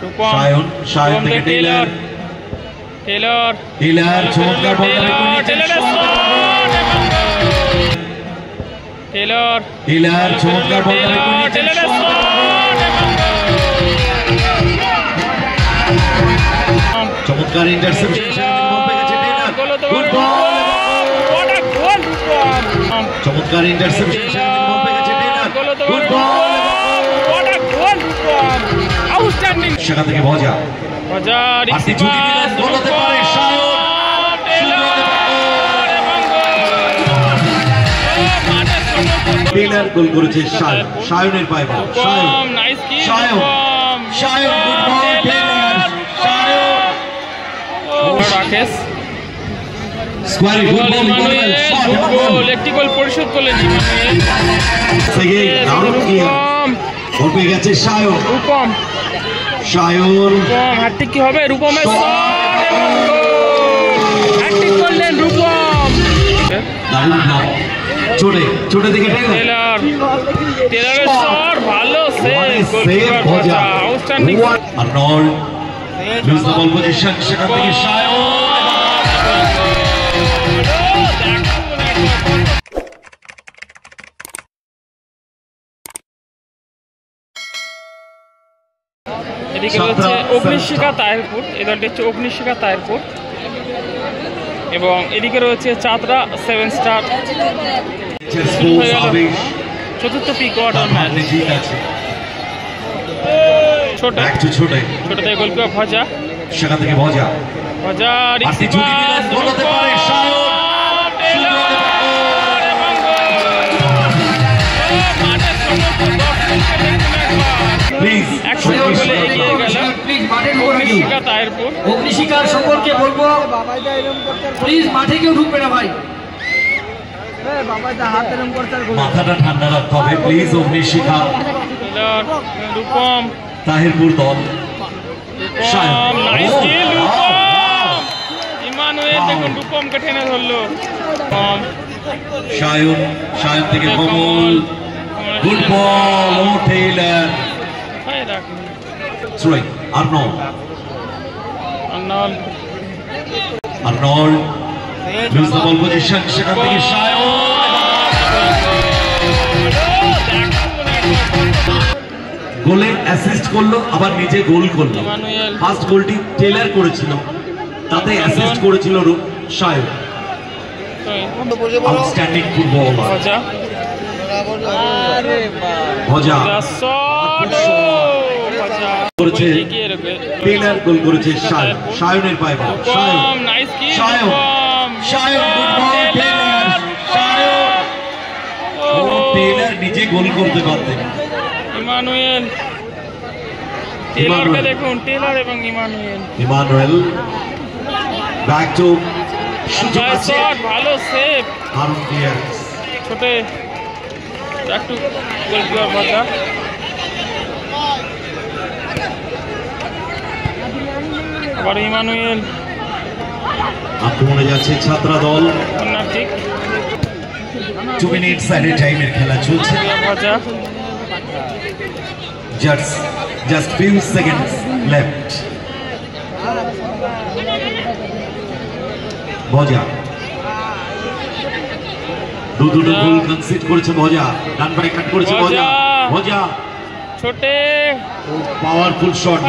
রূপম সায়ন থেকে টেইলার চমৎকার বল টেইলার চমৎকার বল চমৎকার ইন্টারসেপশন গুড বল চমৎকার ইন্টারসেপশন গুড বল আউটস্ট্যান্ডিং সেখান থেকে ভজা টেইলার গোল করেছে সায়নের পায়ে ball Sayan good ball Taylor Rakesh স্কোয়ারে গুড বল একটি গোল পরিশোধ করলেন গোল পেয়ে গেছে রূপম হ্যাটট্রিক কি হবে রূপমের হ্যাটট্রিক করলেন রূপম ছোটে দিকে টেইলারের শট ভালো save outstanding Arnold lose the ball position সেখান থেকে এদিকে হচ্ছে অগ্নিশিখা তাহিরপুর, এই দলটি হচ্ছে অগ্নিশিখা তাহিরপুর, এবং এদিকে রয়েছে চাতরা 7 স্টার। চতুর্থ প্রি কোয়ার্টার ম্যাচ। ছোট থেকে গোলকিপার ভজা, সেখান থেকে ভজা অগ্নিশিখার সকলকে বলবো প্লিজ মাঠে কেউ ঢুকবে না ভাই, মাথাটা ঠান্ডা রাখতে হবে প্লিজ। অগ্নিশিখা রূপম তাহিরপুর দল ইমানুয়েল দেখুন রূপমকে টেনে ধরলো। সায়ন থেকে কমল গুড বল ও Taylor throwing Arnold lose the ball position সেখান থেকে গোলে অ্যাসিস্ট করলো আবার নিজে গোল করলো। ফার্স্ট গোলটি টেইলার করেছিল, তাতে অ্যাসিস্ট করেছিল সায়ন। আউটস্ট্যান্ডিং ফুটবল ভজা করেছে টেইলার গোল করেছে সায়নের পায়ে ball Sayan good ball Taylor নিজে গোল করতে পারতেন। টেইলারকে দেখুন, টেইলার এবং ইমানুয়েল ব্যাক টু ভালো সেভ ছোটে একটু গোলকিপার ভজা আবার ইমানুয়েল আক্রমণে যাচ্ছে ছাত্রা দল। ঠিক 2 মিনিট সাইডে টাইমের খেলা চলছে, just few seconds left। ভজা দুটো গোল কনসিড করেছে ভজা, ডান পায়ে কাট করেছে ভজা ছোটে পাওয়ারফুল শট,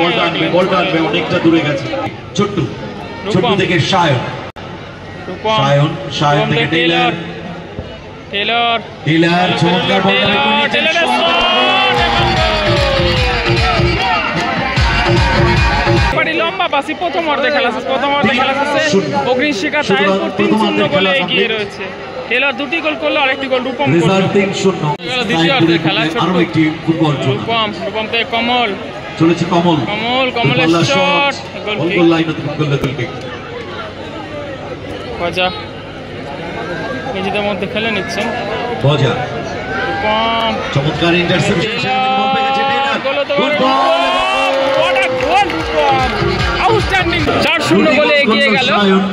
বলটা আনবে অনেকটা দূরে গেছে। ছোট্ট থেকে সায়ন থেকে টেইলার চমৎকার বল লম্বা পাসি। প্রথম অর্ধে খেলা শেষে অগ্নিশিখা তাহিরপুর 3-0 গোলে এগিয়ে রয়েছে। টেইলার 2টি গোল করলো, আরেকটি গোল রূপম করলো। দ্বিতীয় অর্ধে খেলা রূপম থেকে কমল চলেছে কমলের শট গোল কিক। ভজা নিজেদের মধ্যে খেলে নিচ্ছেন ভজা রূপম চমৎকার ইন্টারসেপশন আউটস্ট্যান্ডিং 4-0 গোলে এগিয়ে গেল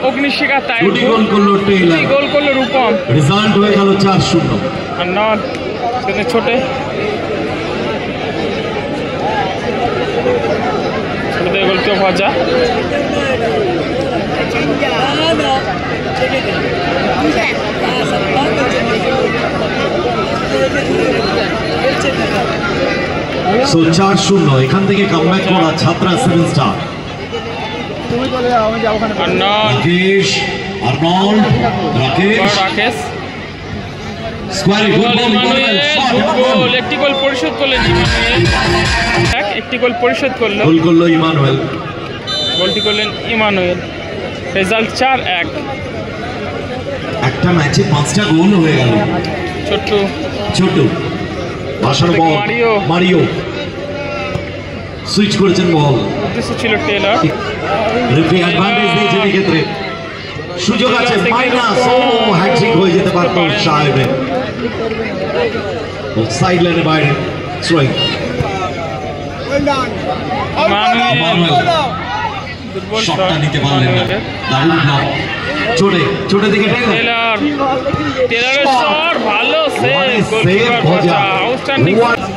অগ্নিশিখা তাহিরপুর। গোল করলো রূপম, রেজাল্ট হয়ে গেল 4-0। আর্নল্ড ছোটে ভজা। সো 4-0 এখান থেকে কামব্যাক করা ছাত্রা 7 স্টার। রাকেশ, আর্নল্ড, রাকেশ স্কোয়ারে গুড বল, গোল, একটি গোল পরিশোধ করলেন ইমানুয়েল, একটি গোল পরিশোধ করলো, গোল করলো ইমানুয়েল, গোলটি করলেন ইমানুয়েল। রেজাল্ট 4-1। একটা ম্যাচে 5টা গোল হয়ে গেল। ছোট ভাষার বল, মারিও সুইচ করেছেন বল, উদ্দেশ্য ছিল টেলর, রেফারি অ্যাডভান্টেজ দিয়েছেন এই ক্ষেত্রে, সুযোগ আছে মাইনাস, ও হ্যাটট্রিক হয়ে যেতে পারত সাহেবের, সাইড লাইনে বাইরে থ্রোইং, শটটা নিতে পারলেন না, দারুণ ব্লক, চোটে দিকে টেলর, টেলরের শট ভালো সেভ, গোলকিপার ভজা, আউটস্ট্যান্ডিং,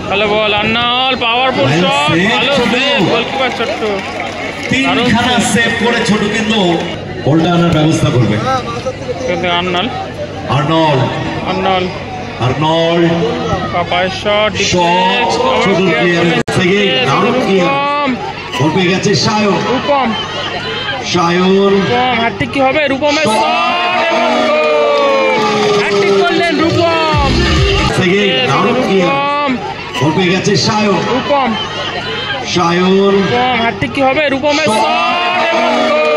ভালো বল, আর্নল্ড পাওয়ারফুল শট, ভালো সেভ, গোলকিপার ছোট্ট, তিনখানা সেভ করে ছোট কিন্তু বলটা আনার ব্যবস্থা করবে। আর্নল্ড পাপায় শট, ছোট ক্লিয়ারেন্স থেকে দারুণ ক্লিয়ার, বল পেয়ে গেছে সায়ন, হ্যাটট্রিক কি হবে? রূপমের শট এবং গোল, হ্যাটট্রিক করলেন রূপম, দারুণ ক্লিয়ার, বল পেয়ে গেছে সায়ন, হ্যাটট্রিক কি হবে? রূপমের শট এবং গোল,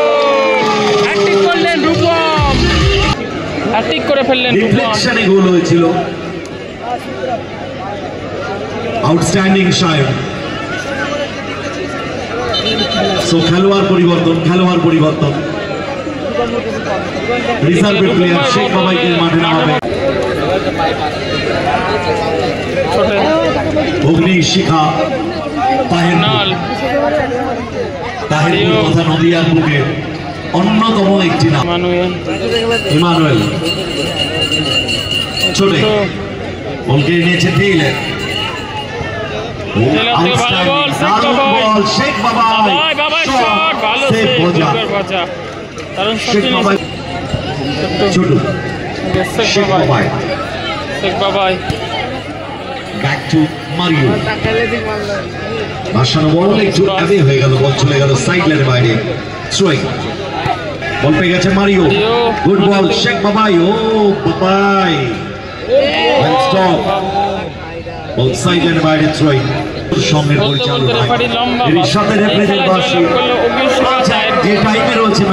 হ্যাটট্রিক করলেন রূপম, হ্যাটট্রিক করে ফেললেন রূপম, ডিফ্লেকশনে গোল হয়েছিল, আউটস্ট্যান্ডিং সায়ন। সো খেলোয়াড় পরিবর্তন, রিজার্ভের প্লেয়ার শেখ বাবাইকে মাঠে নামাবে, অগ্নি শিখা তাহিরপুর তথা নদিয়ার বুকে অন্যতম একটি নাম ইমানুয়েল, ছোটে বলকে নিয়েছে টেইলর, শেখ বাবাই শট, ভালো সেভ ভজা, শেখ বাবাই ছোট, শেখ বাবাই ব্যাক টু মারিও, ভাসানো বল একটু অ্যাওয়ে হয়ে গেল, বল চলে গেল সাইড লাইনের বাইরে, থ্রোইং, বল পেয়ে গেছে মারিও, গুড বল শেখ বাবাই, ও বাবাই ওয়েল স্টপ, বল সাইড লাইনের বাইরে, থ্রোইং, সঙ্গে পরিচালনা এর সাথে রেফারির বাসি যে টাইমে রয়েছে